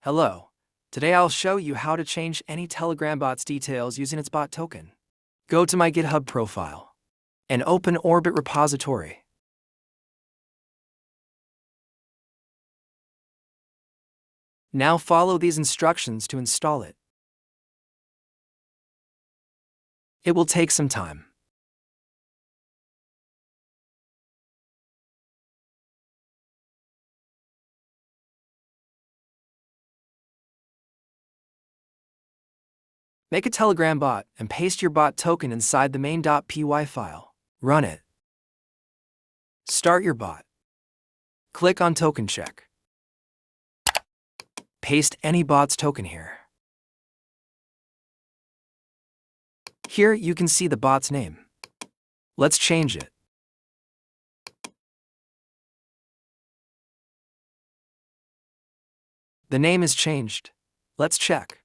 Hello. Today I'll show you how to change any Telegram bot's details using its bot token. Go to my GitHub profile and open Orbit repository. Now follow these instructions to install it. It will take some time. Make a Telegram bot and paste your bot token inside the main.py file. Run it. Start your bot. Click on Token Check. Paste any bot's token here. Here you can see the bot's name. Let's change it. The name is changed. Let's check.